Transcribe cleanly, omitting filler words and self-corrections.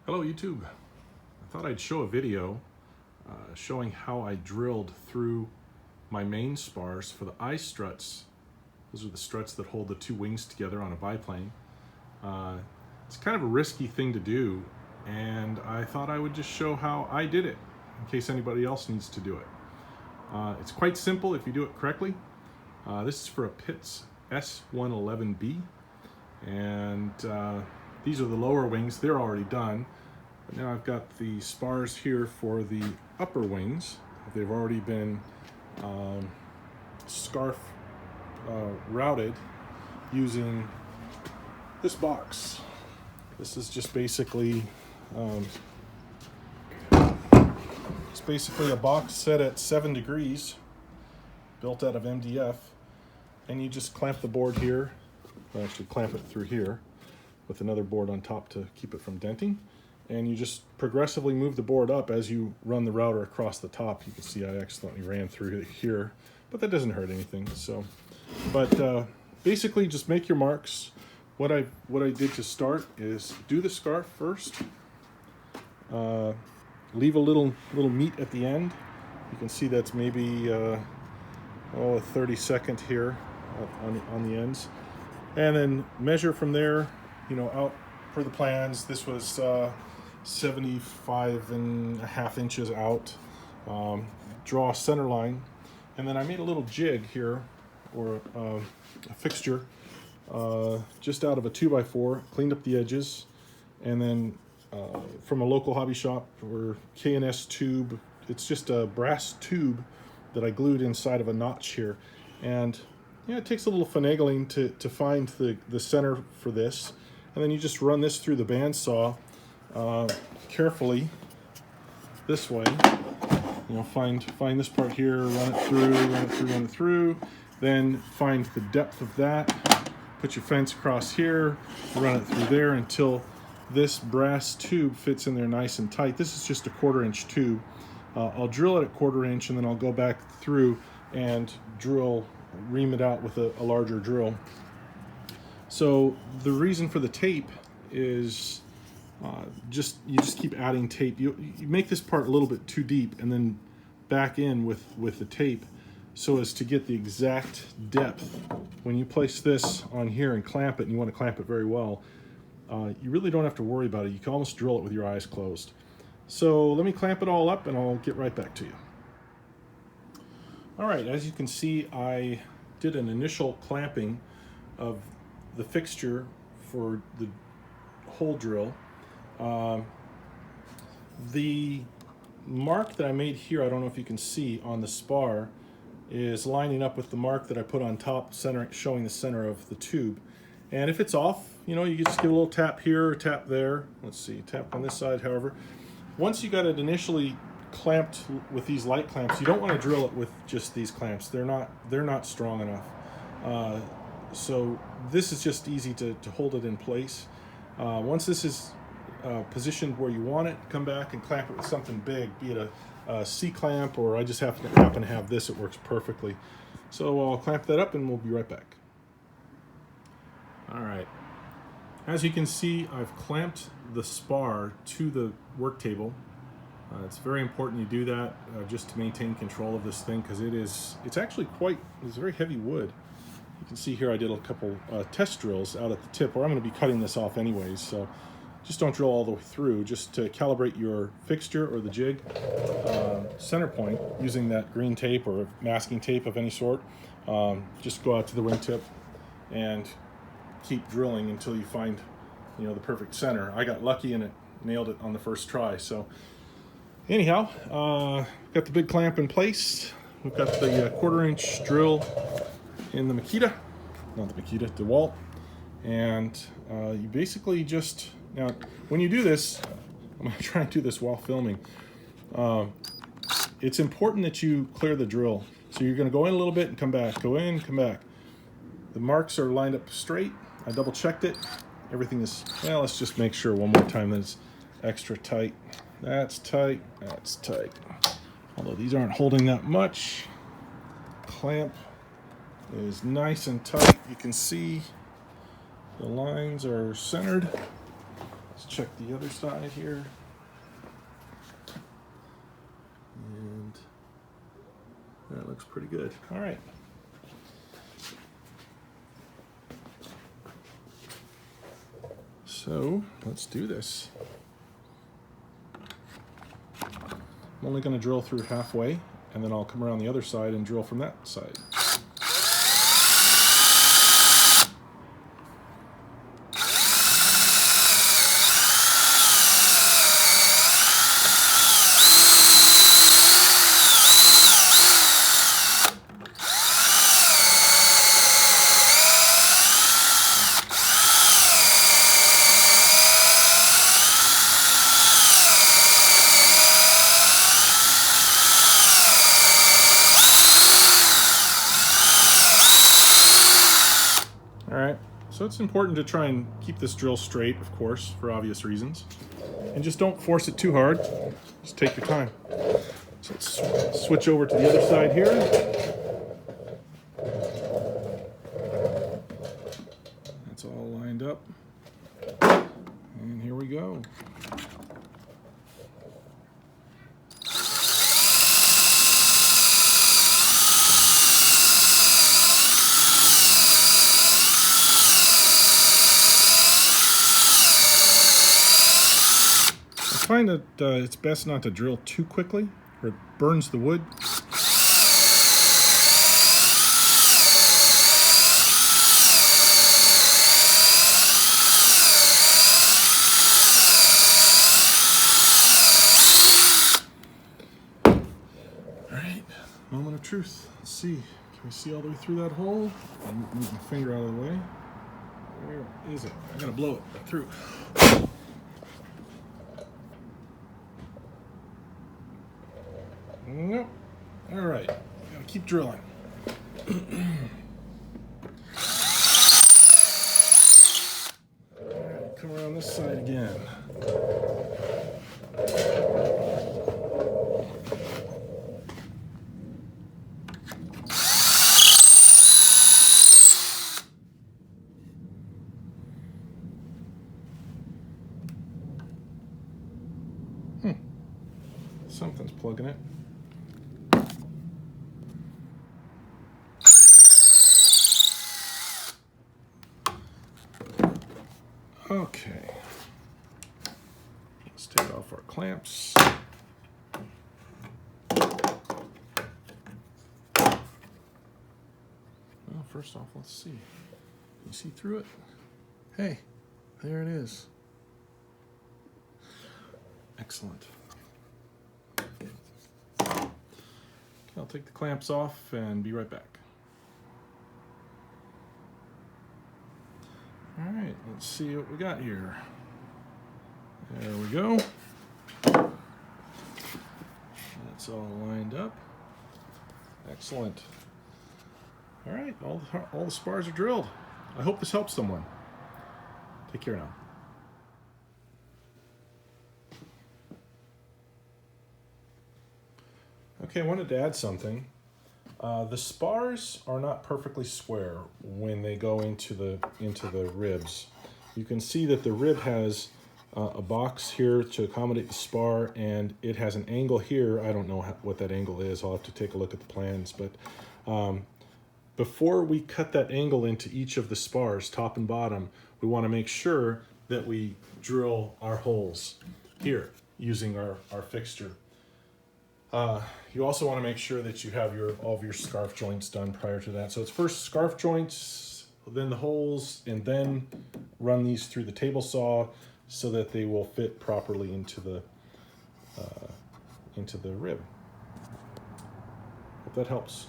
Hello YouTube. I thought I'd show a video showing how I drilled through my main spars for the eye struts. Those are the struts that hold the two wings together on a biplane. It's kind of a risky thing to do, and I thought I would just show how I did it in case anybody else needs to do it. It's quite simple if you do it correctly. This is for a Pitts S111B, and these are the lower wings. They're already done. But now I've got the spars here for the upper wings. They've already been scarf routed using this box. This is just basically a box set at 7 degrees, built out of MDF, and you just clamp the board here. Well, actually clamp it through here with another board on top to keep it from denting. And you just progressively move the board up as you run the router across the top. You can see I accidentally ran through here, but that doesn't hurt anything. So, but basically just make your marks. What I did to start is do the scarf first. Leave a little meat at the end. You can see that's maybe a 30-second here on the ends, and then measure from there. Out for the plans. This was 75.5 inches out. Draw a center line, and then I made a little jig here, or a fixture, just out of a 2x4. Cleaned up the edges, and then from a local hobby shop, or K&S tube. It's just a brass tube that I glued inside of a notch here, and it takes a little finagling to find the center for this. And then you just run this through the bandsaw carefully this way. Find this part here, run it through. Then find the depth of that. Put your fence across here, run it through there until this brass tube fits in there nice and tight. This is just a 1/4 inch tube. I'll drill it at 1/4 inch, and then I'll go back through and ream it out with a larger drill. So the reason for the tape is you just keep adding tape. You make this part a little bit too deep, and then back in with the tape so as to get the exact depth. When you place this on here and clamp it, and you want to clamp it very well, you really don't have to worry about it. You can almost drill it with your eyes closed. So let me clamp it all up, and I'll get right back to you. All right, as you can see, I did an initial clamping of the fixture for the hole drill. The mark that I made here, I don't know if you can see on the spar, is lining up with the mark that I put on top, showing the center of the tube. And if it's off, you can just give a little tap here or tap there. Let's see, tap on this side, however. Once you got it initially clamped with these light clamps, you don't want to drill it with just these clamps. They're not strong enough. So this is just easy to hold it in place. Once this is positioned where you want it, come back and clamp it with something big, be it a C-clamp, or I just happen to have this. It works perfectly. So I'll clamp that up, and we'll be right back. All right. As you can see, I've clamped the spar to the work table. It's very important you do that just to maintain control of this thing, because it's actually it's very heavy wood. You can see here I did a couple test drills out at the tip, or I'm going to be cutting this off anyways, so just don't drill all the way through. Just to calibrate your fixture or the jig center point using that green tape or masking tape of any sort. Just go out to the wingtip and keep drilling until you find the perfect center. I got lucky and it nailed it on the first try. So anyhow, got the big clamp in place. We've got the 1/4 inch drill in the Makita, not the Makita, DeWalt, and you basically just, now when you do this, I'm going to try and do this while filming. It's important that you clear the drill. So you're going to go in a little bit and come back, go in, come back. The marks are lined up straight. I double checked it. Everything is, well, let's just make sure one more time that it's extra tight. That's tight, that's tight. Although these aren't holding that much. Clamp is nice and tight. You can see the lines are centered. Let's check the other side here. And that looks pretty good. All right. So let's do this. I'm only going to drill through halfway, and then I'll come around the other side and drill from that side. Alright, so it's important to try and keep this drill straight, of course, for obvious reasons. And just don't force it too hard. Just take your time. So let's switch over to the other side here. That's all lined up. And here we go. I find that it's best not to drill too quickly, or it burns the wood. All right, moment of truth. Let's see. Can we see all the way through that hole? I'll move my finger out of the way. Where is it? I gotta blow it through. Nope. All right. Gotta keep drilling. All right, come around this side again. Something's plugging it. Okay, let's take off our clamps. Well, first off, let's see. Can you see through it? Hey, there it is. Excellent. Okay, I'll take the clamps off and be right back. All right, let's see what we got here. There we go. That's all lined up. Excellent. All right, all the spars are drilled. I hope this helps someone. Take care now. Okay, I wanted to add something. The spars are not perfectly square when they go into the ribs. You can see that the rib has a box here to accommodate the spar, and it has an angle here. I don't know what that angle is. I'll have to take a look at the plans. But before we cut that angle into each of the spars, top and bottom, we want to make sure that we drill our holes here using our fixture. You also want to make sure that you have all of your scarf joints done prior to that. So it's first scarf joints, then the holes, and then run these through the table saw so that they will fit properly into the rib. Hope that helps.